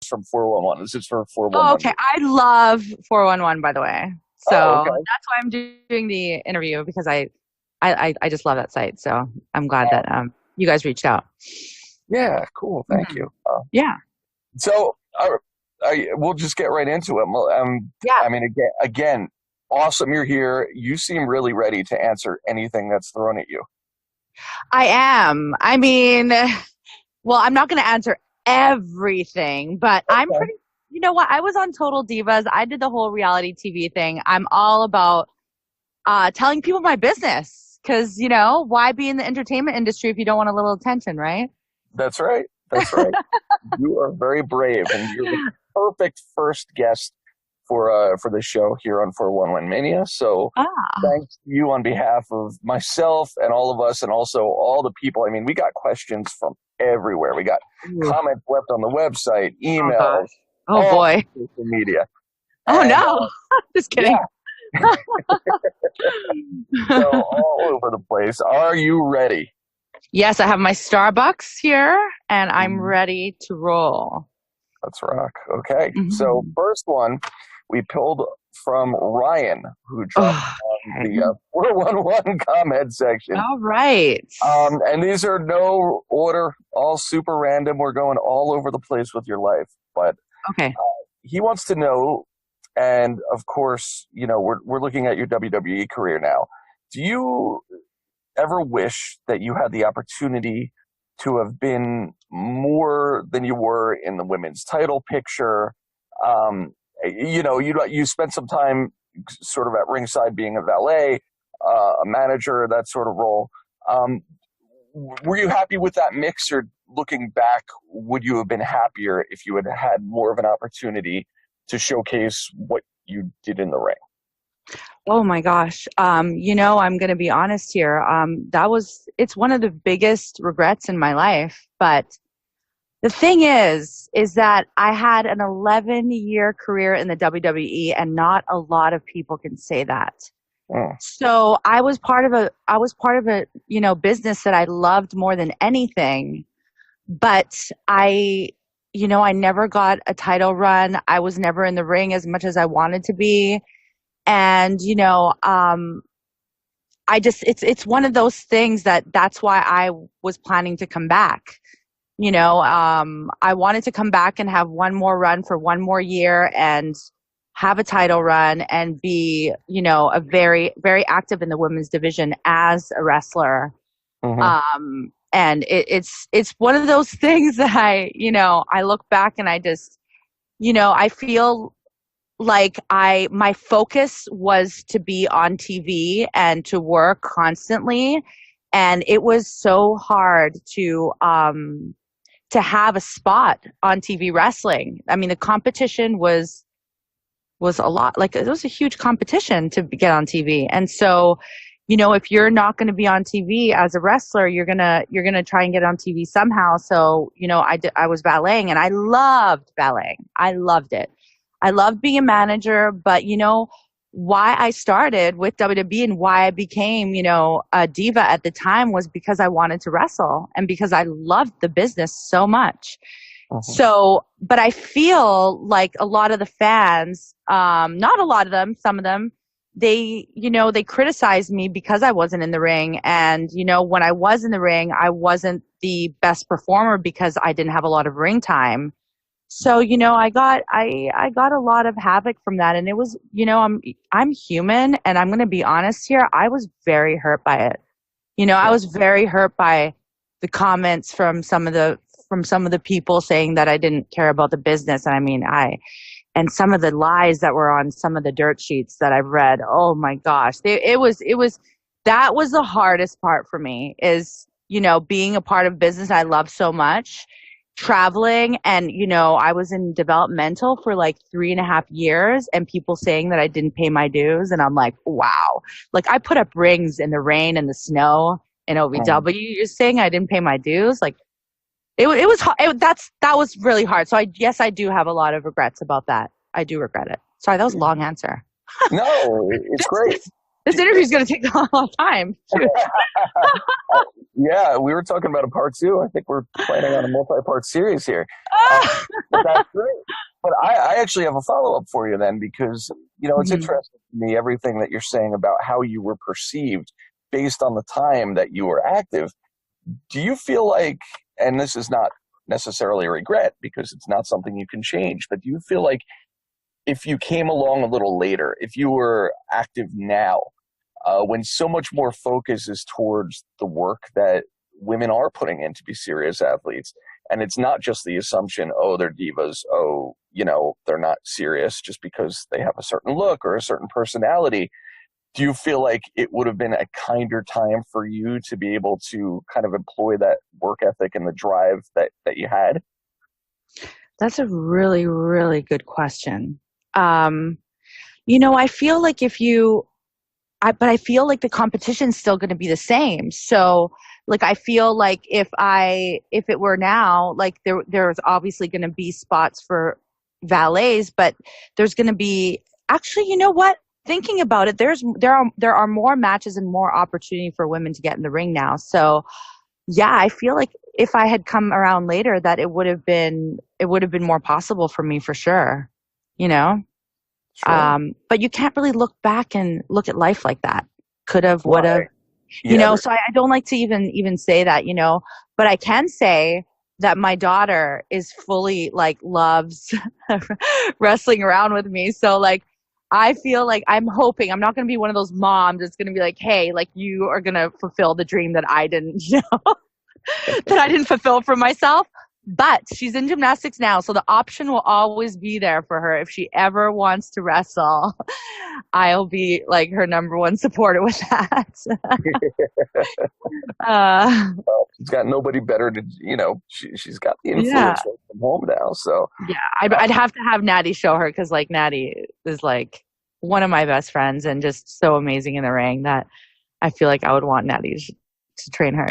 from 411. This is for Oh, 411. okay. I love 411, by the way. So Oh, okay. that's why I'm doing the interview because I just love that site. So I'm glad that you guys reached out. Yeah, cool. Thank Mhm. you. Yeah. So we'll just get right into it. Well, Yeah. I mean, again, awesome you're here. You seem really ready to answer anything that's thrown at you. I am. I mean, well, I'm not going to answer everything, but I'm Okay. pretty, you know what? I was on Total Divas. I did the whole reality TV thing. I'm all about telling people my business because, why be in the entertainment industry if you don't want a little attention, right? That's right. That's right. You are very brave, and you're the perfect first guest for the show here on 411 Mania. So Ah, thanks to you on behalf of myself and all of us, and also all the people. I mean, we got questions from everywhere. We got ooh, comments left on the website, oh gosh. emails, Oh all boy. social media. Oh And no. Just kidding. yeah, so all over the place. Are you ready? Yes, I have my Starbucks here and I'm Mhm. ready to roll. Let's rock. Okay. So Mhm. first one we pulled from Ryan, who dropped Oh, on okay. the 411 comment section. All right. And these are no order, all super random. We're going all over the place with your life. But Okay. he wants to know, and of course, we're looking at your WWE career now. Do you ever wish that you had the opportunity to have been more than you were in the women's title picture? You spent some time sort of at ringside being a valet, a manager, that sort of role. Um, were you happy with that mix, or looking back, would you have been happier if you had had more of an opportunity to showcase what you did in the ring? Oh my gosh. I'm going to be honest here. It's one of the biggest regrets in my life. But the thing is that I had an 11-year career in the WWE and not a lot of people can say that. Mm, So I was part of a business that I loved more than anything, but I never got a title run. I was never in the ring as much as I wanted to be. And, it's one of those things that's why I was planning to come back. I wanted to come back and have one more run for one more year and have a title run and be, a very, very active in the women's division as a wrestler. hmm And it's one of those things that I look back and I just, I feel like my focus was to be on TV and to work constantly. And it was so hard to have a spot on TV wrestling. I mean, the competition was a lot. Like it was a huge competition to get on TV. And so, if you're not going to be on TV as a wrestler, you're going to try and get on TV somehow. So, I was valeting and I loved valeting. I loved it. I loved being a manager, but why I started with WWE and why I became, a diva at the time was because I wanted to wrestle and because I loved the business so much. hmm So, but I feel like a lot of the fans, not a lot of them, some of them, they criticized me because I wasn't in the ring. And, when I was in the ring, I wasn't the best performer because I didn't have a lot of ring time. So, I got a lot of havoc from that. And it was, I'm human and I'm going to be honest here. I was very hurt by it. I Sure. was very hurt by the comments from some of the people saying that I didn't care about the business. And I mean, and some of the lies that were on some of the dirt sheets that I've read. Oh my gosh. That was the hardest part for me is, being a part of business I love so much, traveling. And, I was in developmental for like 3.5 years and people saying that I didn't pay my dues. And I'm like, wow. Like I put up rings in the rain and the snow in Mm. OVW. You're saying I didn't pay my dues? Like, it was hard. That was really hard. So yes, I do have a lot of regrets about that. I do regret it. Sorry, that was a long answer. No, it's Just, great. just This interview is going to take a lot of time. Yeah, we were talking about a part 2. I think we're planning on a multi-part series here. But that's great. But I actually have a follow-up for you then, because, it's interesting to me, everything that you're saying about how you were perceived based on the time that you were active. Do you feel like, and this is not necessarily a regret because it's not something you can change, but do you feel like if you came along a little later, if you were active now, when so much more focus is towards the work that women are putting in to be serious athletes, and it's not just the assumption, oh, they're divas, oh, they're not serious just because they have a certain look or a certain personality, do you feel like it would have been a kinder time for you to be able to kind of employ that work ethic and the drive that you had? That's a really, really good question. I feel like but I feel like the competition's still going to be the same. So like, I feel like if it were now, like there's obviously going to be spots for valets, but there's going to be, actually, you know what? Thinking about it, there are more matches and more opportunity for women to get in the ring now. So yeah, I feel like if I had come around later, that it would have been more possible for me for sure. Sure. But you can't really look back and look at life like that. Could have, would have, Yeah, so I don't like to even say that, but I can say that my daughter is fully like loves wrestling around with me. So like, I feel like I'm hoping I'm not going to be one of those moms that's going to be like, hey, like you are going to fulfill the dream that I didn't, that I didn't fulfill for myself. But she's in gymnastics now, so the option will always be there for her. If she ever wants to wrestle, I'll be like her number one supporter with that. She's got nobody better to, she's got the influence from home now. So yeah, I'd have to have Natty show her, because like Natty is like one of my best friends and just so amazing in the ring that I feel like I would want Natty to train her,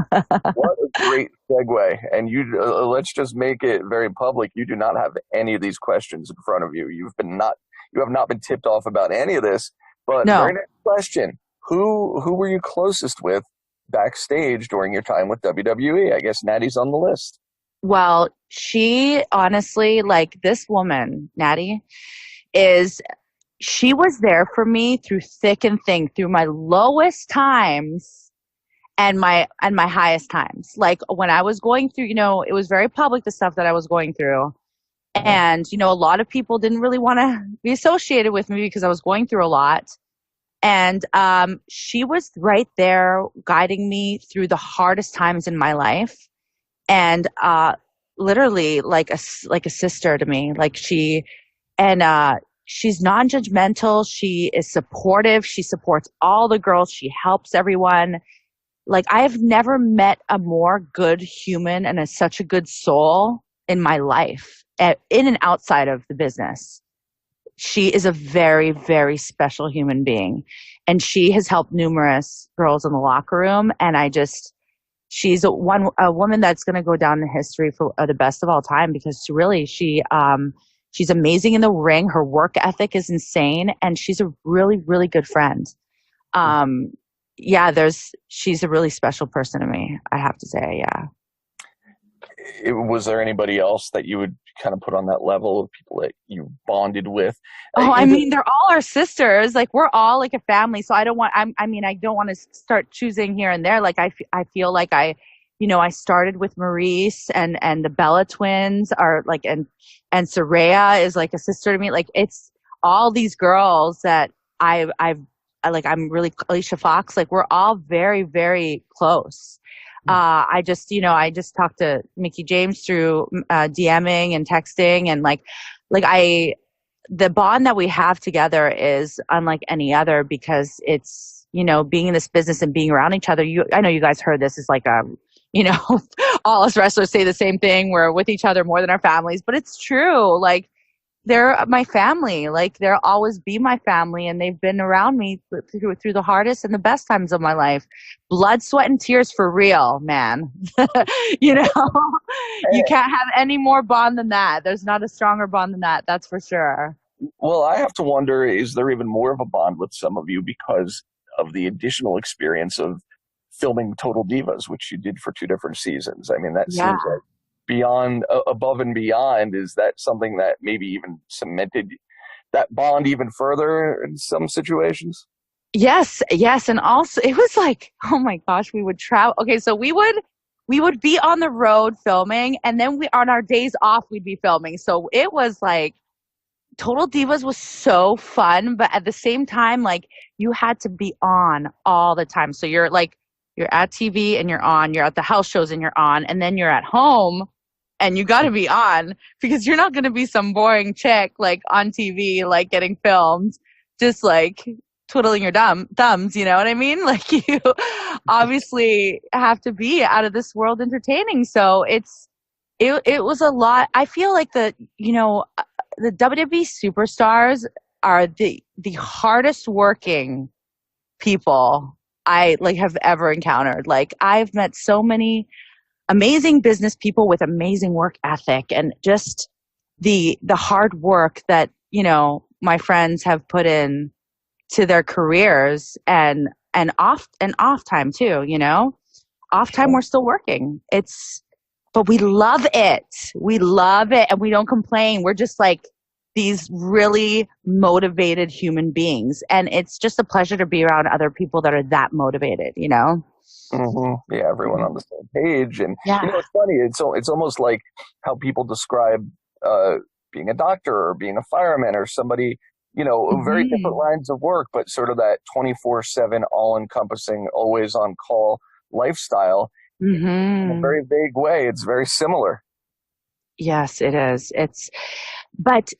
What a great segue. And you let's just make it very public. You do not have any of these questions in front of you. You have not been tipped off about any of this. But no. Very next question. Who were you closest with backstage during your time with WWE? I guess Natty's on the list. Well, she honestly, like this woman, Natty, she was there for me through thick and thin, through my lowest times and my highest times. Like when I was going through, it was very public, the stuff that I was going through. And, a lot of people didn't really want to be associated with me because I was going through a lot. And she was right there guiding me through the hardest times in my life. And literally like a sister to me. Like she's non-judgmental. She is supportive. She supports all the girls. She helps everyone. Like, I've never met a more good human and such a good soul in my life, in and outside of the business. She is a very, very special human being. And she has helped numerous girls in the locker room. And she's a woman that's going to go down in history for the best of all time, because she's amazing in the ring. Her work ethic is insane. And she's a really, really good friend. She's a really special person to me, I have to say. Yeah. Was there anybody else that you would kind of put on that level of people that you bonded with? I mean, they're all our sisters. Like, we're all like a family. So I don't want to start choosing here and there. Like, I feel like I started with Maurice and the Bella twins are like, and Soraya is like a sister to me. Like, it's all these girls that I'm really, Alicia Fox, like we're all very, very close. I just talked to Mickie James through DMing and texting, and the bond that we have together is unlike any other, because it's, being in this business and being around each other. I know you guys heard this is like, all us wrestlers say the same thing. We're with each other more than our families, but it's true. Like, they're my family. Like, they'll always be my family, and they've been around me through the hardest and the best times of my life. Blood, sweat, and tears for real, man. You can't have any more bond than that. There's not a stronger bond than that. That's for sure. Well, I have to wonder, is there even more of a bond with some of you because of the additional experience of filming Total Divas, which you did for 2 different seasons? I mean, that Yeah. seems like beyond, above and beyond. Is that something that maybe even cemented that bond even further in some situations? Yes, yes, and also it was like, oh my gosh, we would travel. Okay, so we would be on the road filming, and then we on our days off we'd be filming. So it was like Total Divas was so fun, but at the same time, like you had to be on all the time. So you're at TV and you're on, you're at the house shows and you're on, and then you're at home and you got to be on because you're not going to be some boring chick like on TV, like getting filmed, just like twiddling your thumbs. You know what I mean? Like you obviously have to be out of this world entertaining. So it was a lot. I feel like the WWE superstars are the hardest working people I like have ever encountered. Like I've met so many amazing business people with amazing work ethic and just the hard work that, my friends have put in to their careers and off time too, Off time we're still working. But we love it. We love it and we don't complain. We're just like these really motivated human beings. And it's just a pleasure to be around other people that are that motivated, Yeah, everyone on the same page, and Yeah. it's funny. It's almost like how people describe being a doctor or being a fireman or somebody. Very different Mhm. lines of work, but sort of that 24/7, all-encompassing, always-on call lifestyle. In a Mhm. very vague way, it's very similar. Yes, it is. But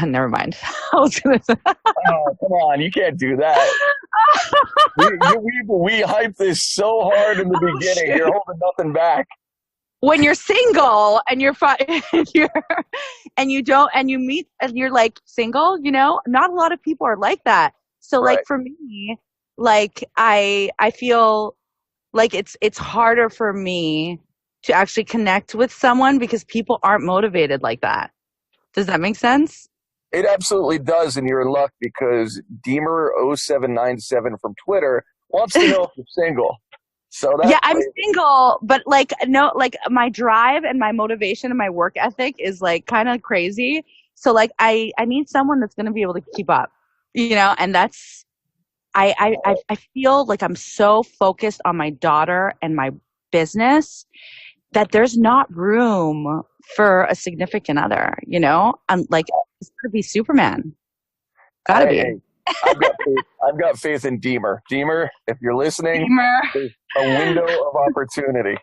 never mind. I was gonna say Oh, come on, you can't do that. We hyped this so hard in the oh, beginning. shoot. You're holding nothing back. When you're single and you're and you don't and you meet and you're like single, not a lot of people are like that. So like Right. for me, like I feel like it's harder for me to actually connect with someone because people aren't motivated like that. Does that make sense? It absolutely does, and you're in luck because Deemer0797 from Twitter wants to know if you're single. So Yeah, that's I'm single, but like no, like my drive and my motivation and my work ethic is like kind of crazy. So like I need someone that's going to be able to keep up, and that's I feel like I'm so focused on my daughter and my business that there's not room for a significant other, I'm like it's got to be Superman. Got to be. hey, I've got faith in Deemer. Deemer, if you're listening, Deemer. there's a window of opportunity.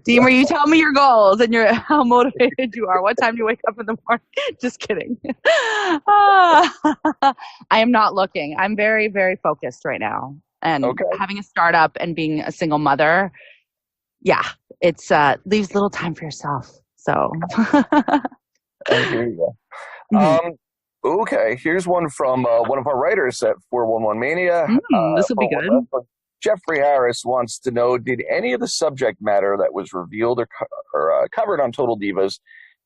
Deemer, you tell me your goals and how motivated you are. What time do you wake up in the morning? Just kidding. Ah, I am not looking. I'm very, very focused right now. And Okay. having a startup and being a single mother, yeah, it's leaves little time for yourself. So I hear you. Mhm. Okay, here's one from one of our writers at 411 Mania. This will be good. Jeffrey Harris wants to know: did any of the subject matter that was revealed or covered on Total Divas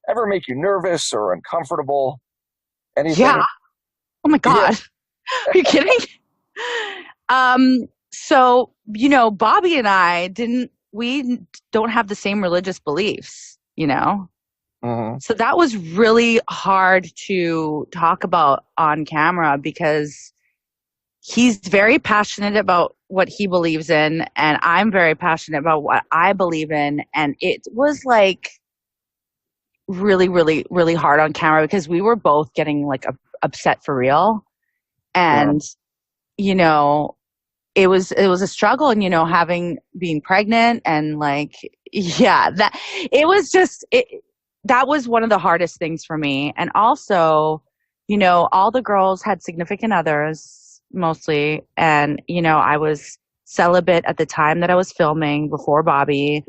ever make you nervous or uncomfortable? Yeah. Anything? Oh my Yeah. God. Are you kidding? So, Bobby and I we don't have the same religious beliefs. Hmm. So that was really hard to talk about on camera because he's very passionate about what he believes in, and I'm very passionate about what I believe in. And it was like really, really, really hard on camera because we were both getting like upset for real. And, you know, it was a struggle and, having being pregnant and like, yeah, that was one of the hardest things for me. And also, all the girls had significant others mostly. And, I was celibate at the time that I was filming before Bobby.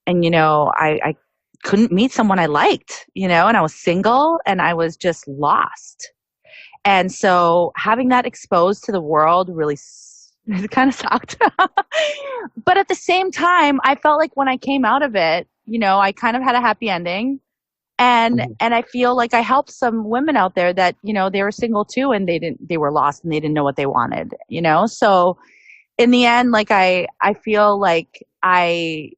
And, I couldn't meet someone I liked, and I was single and I was just lost. And so having that exposed to the world really it kind of sucked. But at the same time, I felt like when I came out of it, I kind of had a happy ending. And I feel like I helped some women out there that, they were single too, and they were lost and they didn't know what they wanted, So in the end, like I feel like I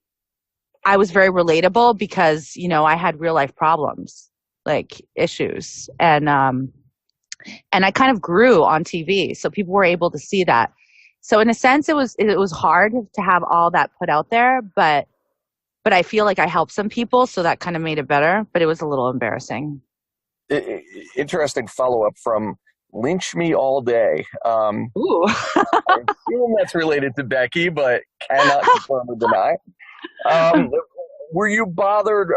was very relatable because, I had real life problems, like issues. And I kind of grew on TV. So people were able to see that. So in a sense, it was hard to have all that put out there, but I feel like I helped some people. So that kind of made it better, but it was a little embarrassing. Interesting follow-up from Lynch Me All Day. Ooh. I assume that's related to Becky, but cannot confirm or deny. Were you bothered,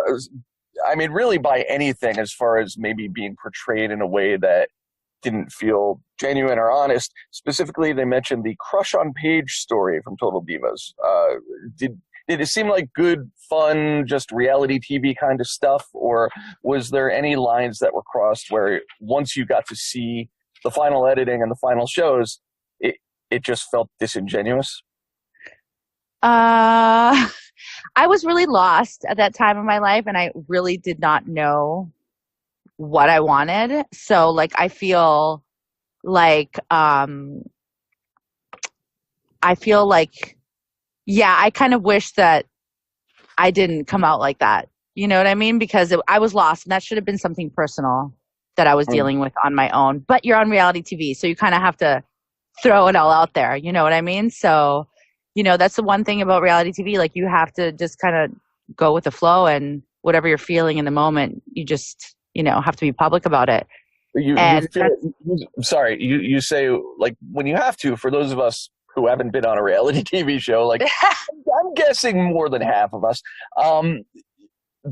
really by anything as far as maybe being portrayed in a way that didn't feel genuine or honest? Specifically, they mentioned the crush on Paige story from Total Divas. Did it seem like good, fun, just reality TV kind of stuff, or was there any lines that were crossed where once you got to see the final editing and the final shows, it just felt disingenuous? I was really lost at that time of my life, and I really did not know what I wanted. So, like, I feel like, yeah, I kind of wish that I didn't come out like that. You know what I mean? Because I was lost, and that should have been something personal that I was dealing with on my own. But you're on reality TV, so you kind of have to throw it all out there. You know what I mean? So, that's the one thing about reality TV. Like, you have to just kind of go with the flow, and whatever you're feeling in the moment, you just, have to be public about it. You say, like, when you have to, for those of us who haven't been on a reality TV show, like I'm guessing more than half of us,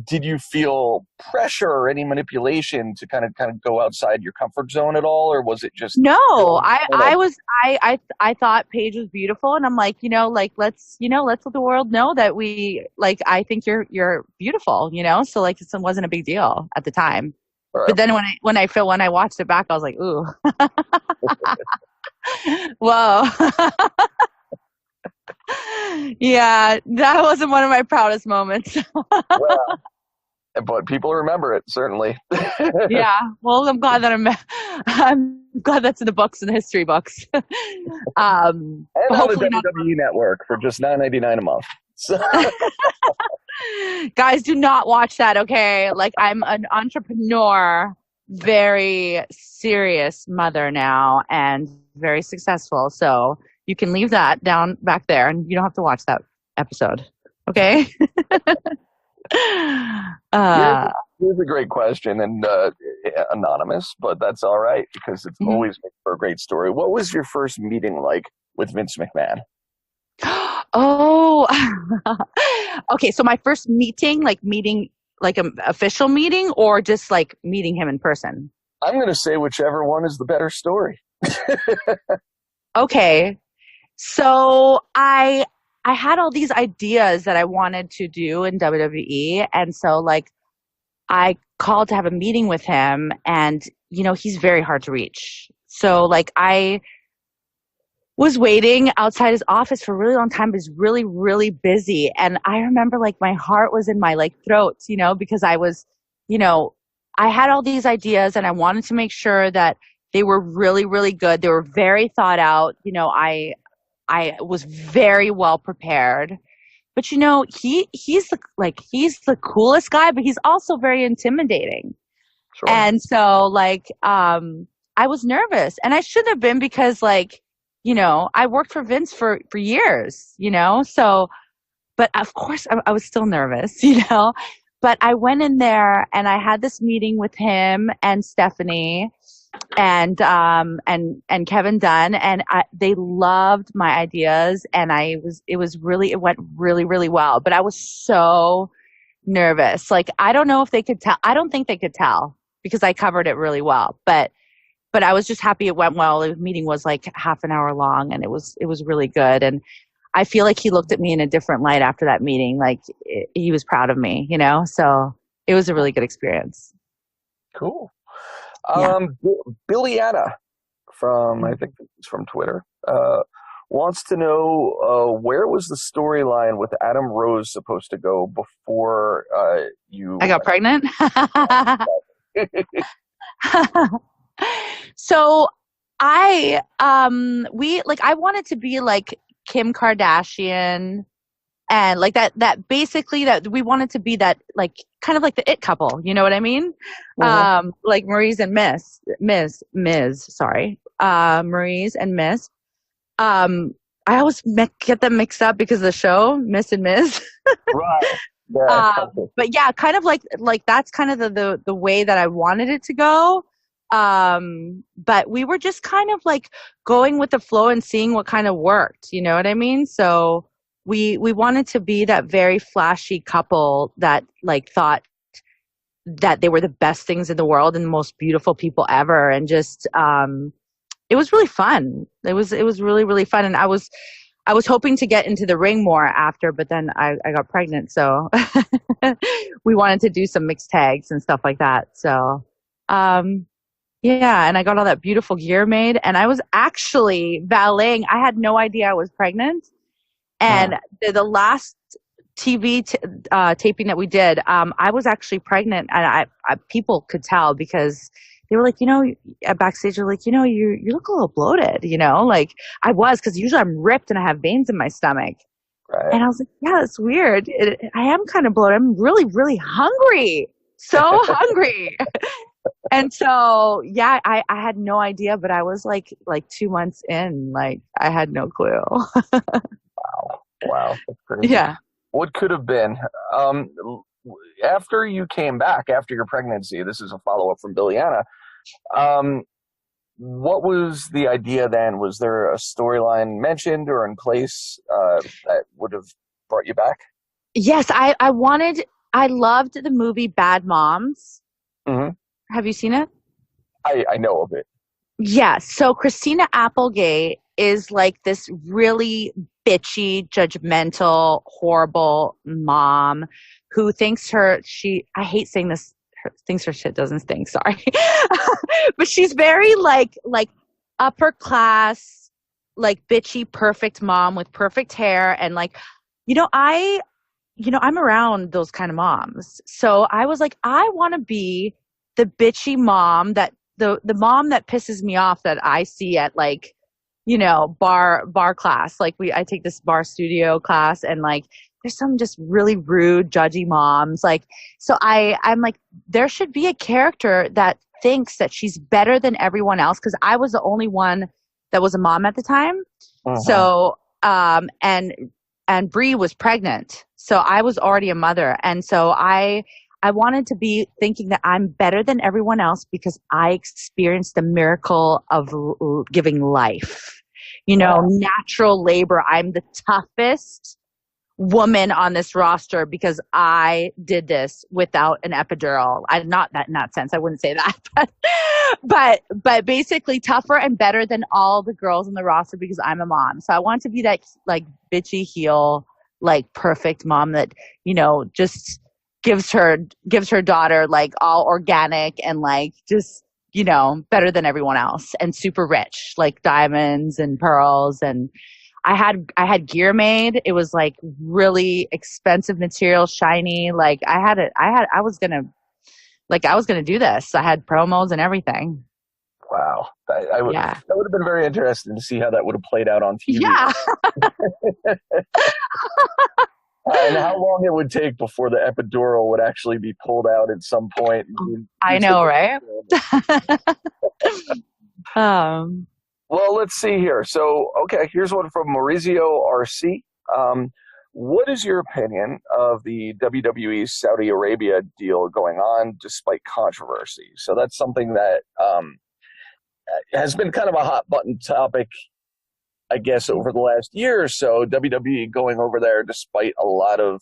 did you feel pressure or any manipulation to kind of go outside your comfort zone at all, or was it just no? I thought Paige was beautiful, and I'm like, let's let the world know that I think you're beautiful, so like it wasn't a big deal at the time. But then when I watched it back, I was like, ooh, whoa. Yeah, that wasn't one of my proudest moments. Well, but people remember it, certainly. Yeah, well, I'm glad that's in the books, in the history books. And on the WWE Network for just $9.99 a month. So. Guys, do not watch that, okay? Like, I'm an entrepreneur, very serious mother now, and very successful. So you can leave that down back there, and you don't have to watch that episode, okay? Here's a great question, and anonymous, but that's all right because it's always makes for a great story. What was your first meeting like with Vince McMahon? Oh, okay. So my first meeting, like an official meeting, or just like meeting him in person? I'm going to say whichever one is the better story. Okay. So I had all these ideas that I wanted to do in WWE. And so like I called to have a meeting with him, and, he's very hard to reach. So like I was waiting outside his office for a really long time, but he's really, really busy. And I remember like my heart was in my like throat, because I was, I had all these ideas, and I wanted to make sure that they were really, really good. They were very thought out. I was very well prepared, but he's the coolest guy, but he's also very intimidating. Sure. And so like, I was nervous, and I shouldn't have been, because like, I worked for Vince for years, so, but of course I was still nervous, but I went in there, and I had this meeting with him and Stephanie and Kevin Dunn, and they loved my ideas, and it went really, really well, but I was so nervous. Like, I don't know if they could tell. I don't think they could tell, because I covered it really well, but I was just happy it went well. The meeting was like half an hour long, and it was really good. And I feel like he looked at me in a different light after that meeting. Like, he was proud of me, so it was a really good experience. Cool. Yeah. Billy Anna I think it's from Twitter, wants to know where was the storyline with Adam Rose supposed to go before you? I got pregnant. So I wanted to be like Kim Kardashian and like that basically that we wanted to be that like kind of like the it couple, you know what I mean? Like Maurice and Miz, sorry. Maurice and Miz. I always get them mixed up because of the show, Miss and Miz. Right. Yeah. But yeah, kind of like that's kind of the way that I wanted it to go. But we were just kind of like going with the flow and seeing what kind of worked, you know what I mean? So we wanted to be that very flashy couple that like thought that they were the best things in the world and the most beautiful people ever, and just it was really fun. It was really, really fun. And I was hoping to get into the ring more after, but then I got pregnant. So we wanted to do some mixed tags and stuff like that. So, yeah. And I got all that beautiful gear made, and I was actually valeting. I had no idea I was pregnant. And the last TV taping that we did, I was actually pregnant, and I people could tell because they were like, at backstage, they're like, you look a little bloated, like I was, because usually I'm ripped and I have veins in my stomach. Right. And I was like, yeah, that's weird. I am kind of bloated. I'm really, really hungry. So hungry. And so, yeah, I had no idea, but I was like 2 months in, like I had no clue. Wow. That's crazy. Yeah. What could have been? After you came back, after your pregnancy, this is a follow-up from Billiana, what was the idea then? Was there a storyline mentioned or in place that would have brought you back? Yes, I loved the movie Bad Moms. Mm-hmm. Have you seen it? I know of it. Yeah, so Christina Applegate is like this really bitchy, judgmental, horrible mom who thinks I hate saying this, thinks her shit doesn't stink, sorry. But she's very like upper class, like bitchy, perfect mom with perfect hair. And like, I'm around those kind of moms. So I was like, I want to be the bitchy mom that the mom that pisses me off that I see at like, bar class. Like I take this bar studio class, and like there's some just really rude, judgy moms. Like, so I'm like, there should be a character that thinks that she's better than everyone else, because I was the only one that was a mom at the time. So and Bree was pregnant, so I was already a mother, and so I wanted to be thinking that I'm better than everyone else because I experienced the miracle of giving life. Natural labor. I'm the toughest woman on this roster because I did this without an epidural. I'm not that in that sense. I wouldn't say that, but basically tougher and better than all the girls on the roster because I'm a mom. So I want to be that like bitchy heel, like perfect mom that, just gives her daughter like all organic and like just, better than everyone else and super rich, like diamonds and pearls. And I had gear made. It was like really expensive material, shiny. Like I was going to do this. I had promos and everything. Wow. That would have been very interesting to see how that would have played out on TV. Yeah. And how long it would take before the epidural would actually be pulled out at some point. I know, right? Well, let's see here. So, okay, here's one from Maurizio RC. What is your opinion of the WWE Saudi Arabia deal going on despite controversy? So that's something that has been kind of a hot button topic, I guess, over the last year or so. WWE going over there despite a lot of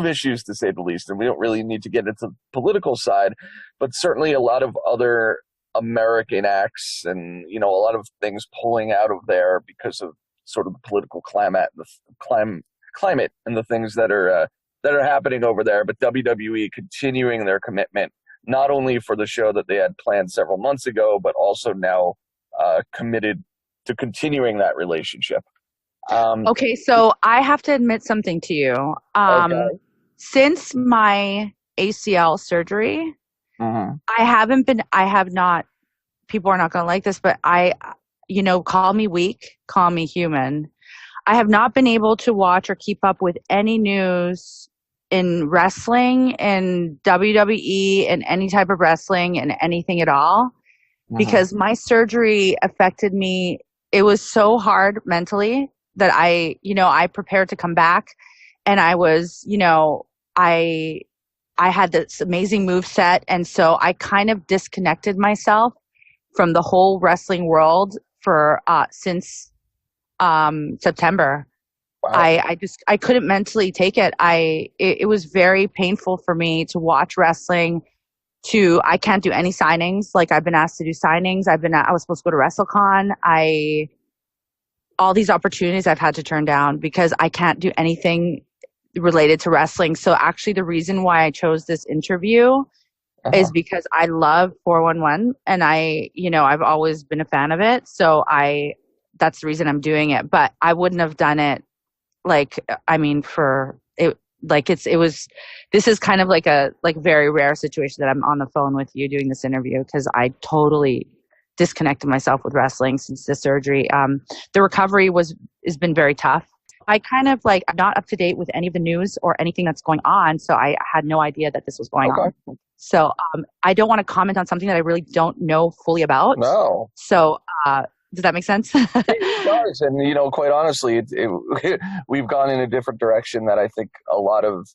issues, to say the least, and we don't really need to get into the political side, but certainly a lot of other American acts and a lot of things pulling out of there because of sort of the political climate and the things that are happening over there. But WWE continuing their commitment not only for the show that they had planned several months ago, but also now committed to continuing that relationship. Okay, so I have to admit something to you. Okay. Since my ACL surgery, Mm-hmm. I have not, people are not going to like this, but call me weak, call me human. I have not been able to watch or keep up with any news in wrestling, in WWE, and any type of wrestling, and anything at all, Mm-hmm. because my surgery affected me. It was so hard mentally that I prepared to come back, and I was, I had this amazing move set, and so I kind of disconnected myself from the whole wrestling world for since September. Wow. I couldn't mentally take it. It was very painful for me to watch wrestling. I can't do any signings. Like, I've been asked to do signings. I was supposed to go to WrestleCon. All these opportunities I've had to turn down because I can't do anything related to wrestling. So actually the reason why I chose this interview is because I love 411, and I've always been a fan of it. So that's the reason I'm doing it, but I wouldn't have done it. This is kind of like a very rare situation that I'm on the phone with you doing this interview, because I totally disconnected myself with wrestling since the surgery. The recovery has been very tough. I kind of I'm not up to date with any of the news or anything that's going on, so I had no idea that this was going on. So I don't want to comment on something that I really don't know fully about. No. So does that make sense? It does, and quite honestly, we've gone in a different direction that I think a lot of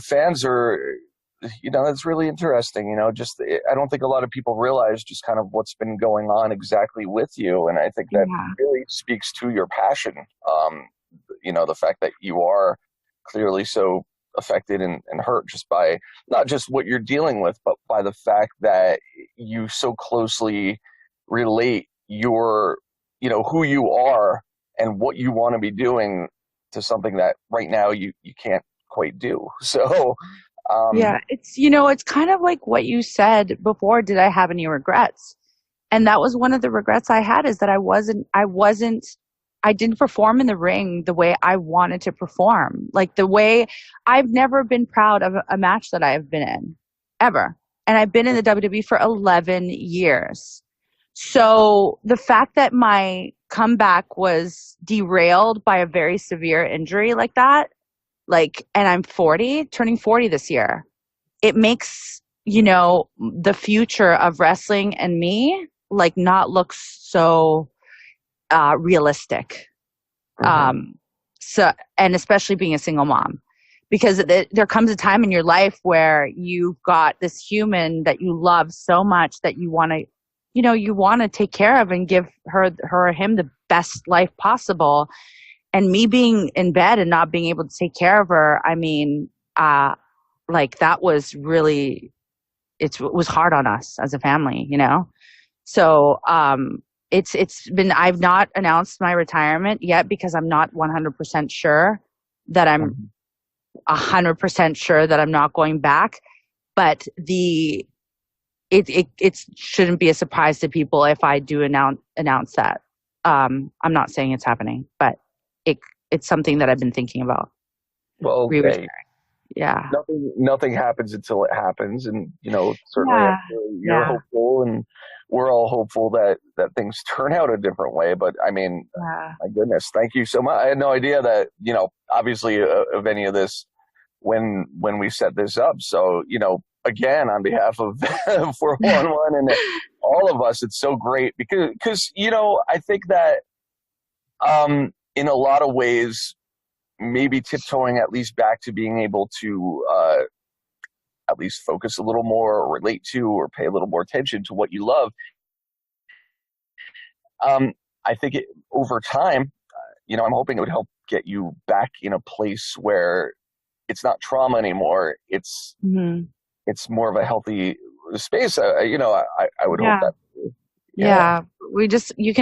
fans are. That's really interesting. I don't think a lot of people realize just kind of what's been going on exactly with you, and I think that really speaks to your passion. The fact that you are clearly so affected and hurt just by not just what you're dealing with, but by the fact that you so closely relate who you are and what you want to be doing to something that right now you can't quite do. So it's kind of like what you said before. Did I have any regrets? And that was one of the regrets I had, is that I didn't perform in the ring the way I wanted to perform. Like, the way I've never been proud of a match that I have been in, ever. And I've been in the WWE for 11 years. So the fact that my comeback was derailed by a very severe injury like that, and I'm turning 40 this year, it makes, the future of wrestling and me, not look so realistic. So, and especially being a single mom, because there comes a time in your life where you've got this human that you love so much that you want to take care of and give her or him the best life possible. And me being in bed and not being able to take care of her, that was really, it was hard on us as a family, So I've not announced my retirement yet, because I'm not 100% sure that I'm 100% sure that I'm not going back. But it shouldn't be a surprise to people if I do announce that. I'm not saying it's happening, but it's something that I've been thinking about. Well, okay. Yeah. Nothing happens until it happens, and certainly you're hopeful, and we're all hopeful that things turn out a different way. But I mean, my goodness, thank you so much. I had no idea that obviously of any of this when we set this up. So again, on behalf of 411 and all of us, it's so great because I think that in a lot of ways, maybe tiptoeing at least back to being able to at least focus a little more, or relate to, or pay a little more attention to what you love. I think over time, I'm hoping it would help get you back in a place where it's not trauma anymore. It's more of a healthy space. I would hope that. Yeah. You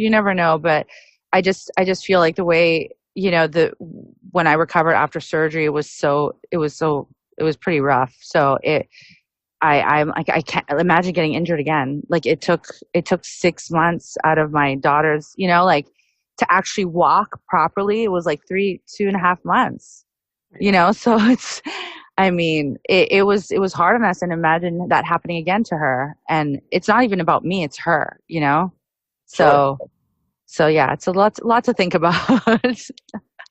never know, but I just feel like the way, when I recovered after surgery, it was pretty rough. So I'm like, I can't imagine getting injured again. Like it took 6 months out of my daughter's, like to actually walk properly. It was like 2.5 months, so I mean, it was hard on us, and imagine that happening again to her. And it's not even about me, it's her, Sure. So yeah, it's a lot to think about.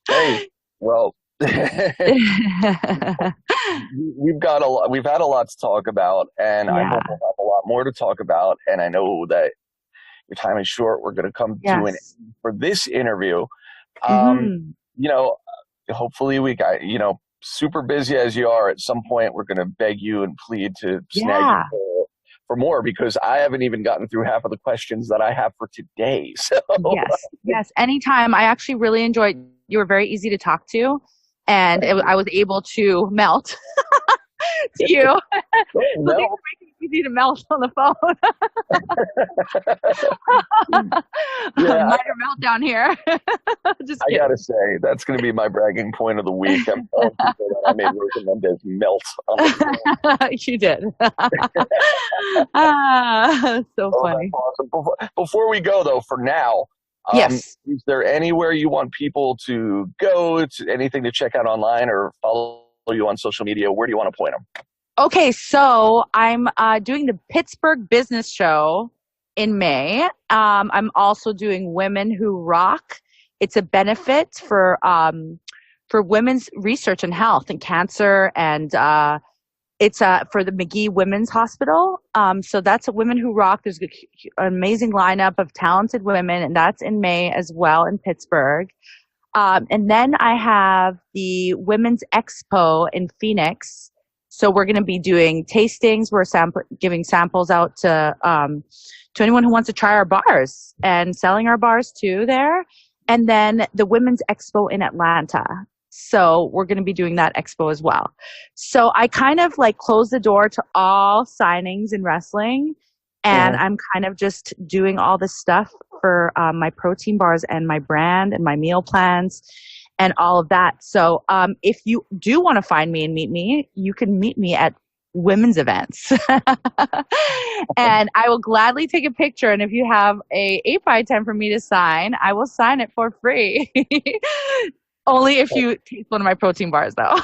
Hey, well, we've had a lot to talk about, and I Yeah. hope we'll have a lot more to talk about. And I know that your time is short. We're going to come to an Yes. end for this interview. Um, Hmm. you know, hopefully we got, super busy as you are, at some point we're going to beg you and plead to snag you Yeah. for more, because I haven't even gotten through half of the questions that I have for today. So, Yes. Yes. Anytime. I actually really enjoyed. You were very easy to talk to, and I was able to melt to you. So thanks no, for making it easy to melt on the phone. yeah, Minor meltdown here. Just I kidding. gotta say, that's going to be my bragging point of the week. I'm telling people that I made Rosa Mendes melt on the phone. You did. So Oh, that's funny. awesome. Before we go, though, for now, Yes. is there anywhere you want people to go? To anything to check out online or follow you on social media? Where do you want to point them? Okay, so I'm doing the Pittsburgh Business Show in May. I'm also doing Women Who Rock. It's a benefit for women's research and health and cancer, and it's for the McGee Women's Hospital. So that's a Women Who Rock. There's an amazing lineup of talented women, and that's in May as well in Pittsburgh. And then I have the Women's Expo in Phoenix. So we're going to be doing tastings. We're giving samples out to anyone who wants to try our bars, and selling our bars too there. And then the Women's Expo in Atlanta. So we're going to be doing that expo as well. So I kind of like close the door to all signings in wrestling. And Mhm. I'm kind of just doing all this stuff for my protein bars and my brand and my meal plans and all of that. So if you do want to find me and meet me, you can meet me at women's events. And I will gladly take a picture. And if you have a 8x10 for me to sign, I will sign it for free. Only if you taste one of my protein bars, though.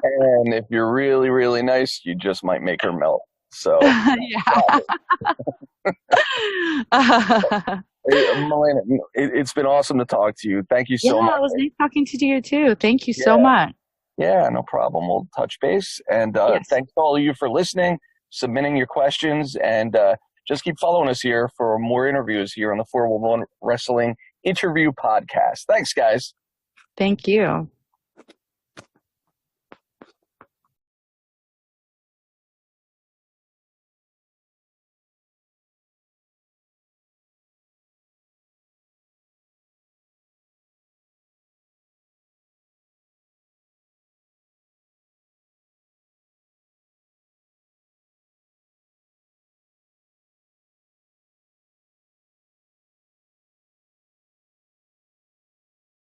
And if you're really, really nice, you just might make her melt. So, Yeah. hey, Milena, it's been awesome to talk to you. Thank you Yeah, so much. it was nice talking to you too. Thank you so Yeah, much. yeah, no problem. We'll touch base. And Yes. thanks to all of you for listening, submitting your questions, and just keep following us here for more interviews here on the 411 Wrestling Interview Podcast. Thanks, guys. Thank you.